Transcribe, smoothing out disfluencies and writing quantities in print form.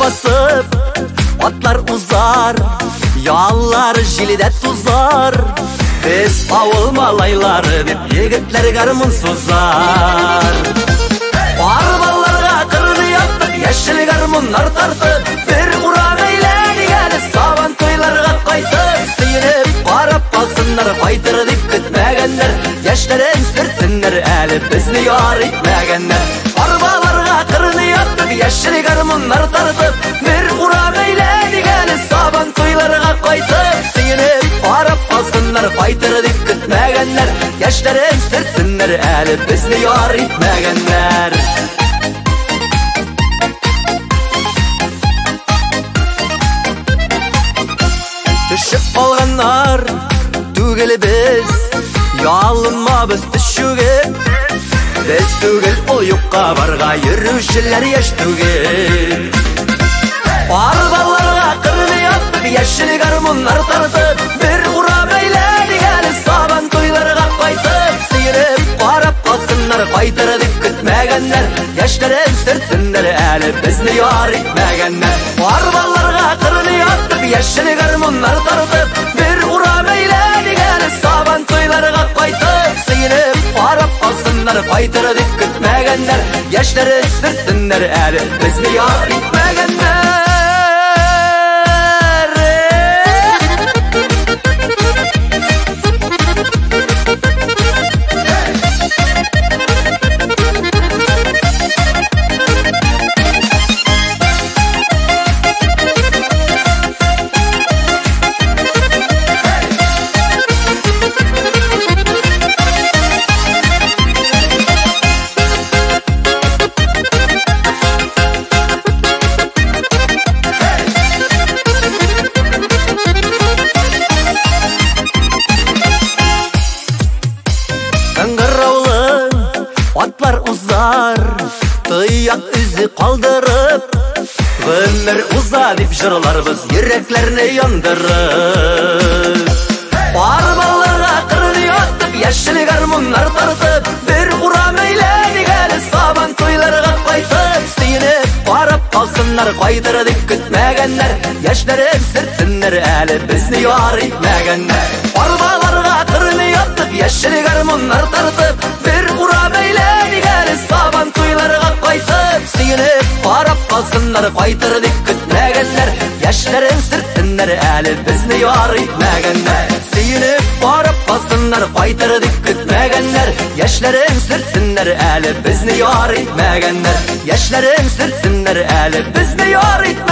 басып, атлар узар, яллар жилиде тузар. Biz avul malайлары деп егетлер гармун сузар. Арбаларга кырды яптып, яшыл гармуннар тартып, бир урак эйләнек әле сабан тойларга кайтып. Сыйынып карап калсыннар, кайтыр дип көтмәгәннәр, яшьләрен сөртсеннәр әле безне яр итмәгәннәр. Арбаларга кырды яптып, яшыл гармуннар тартып, бир урак эйләнек әле сабан тойларга кайтып. Сыйынып карап калсыннар, кайтыр дип көтмәгәннәр, яшьләрен сөртсеннәр әле безне яр итмәгәннәр. Düşüp kalganlar түгел biz, ялынмабыз düşügеп. Biz түгел ol юкка барга йөрүчеләр яшь түгел. Арбаларга кырды яптып, яшел гармуннар тартып, бер урап әйләнек әле сабан тойларга кайтып. Сыйынып карап калсыннар, кайтыр дип көтмәгәннәр, яшьләрен сөртсеннәр әле безне яр итмәгәннәр. Арбаларга кырды яптып, яшел гармуннар тартып, бер урап әйләнек әле сабан тойларга кайтып. Сыйынып карап калсыннар, кайтыр дип көтмәгәннәр, яшьләрен сөртсеннәр әле безне яр итмәгәннәр. Atlar uzar, tıyyak izi kaldırıp, ömür uzar dip jırlarımız yüreklerini yandırıp. Arbalarga kırdı yatıp, yeşil garmunlar tartıp, bir uram eyledik әлі saban toylarga kaytıp. Sıyınıp karap kalsınlar, kaydır dip kütmәgәннәр, яшьләрен sürtsünler әлі bizni yar itmәгәннәr. Arbalarga kırdı yatıp, yeşil garmunlar tartıp, bir uram eyledik әлі saban toylarga kaytıp. Sıyınıp karap kalsınlar, kaydır dip kütmәгәннәр, яшьләрен sürtsünler әлі bizni yar itmәгәннәr. Sıyınıp karap kalsınlar, kaydır dip kütmәгәннәр, яшьләрен sürtsünler әлі bizni yar itmәгәннәr, яшьләрен sürtsünler әлі bizni yar itmәгәннәr.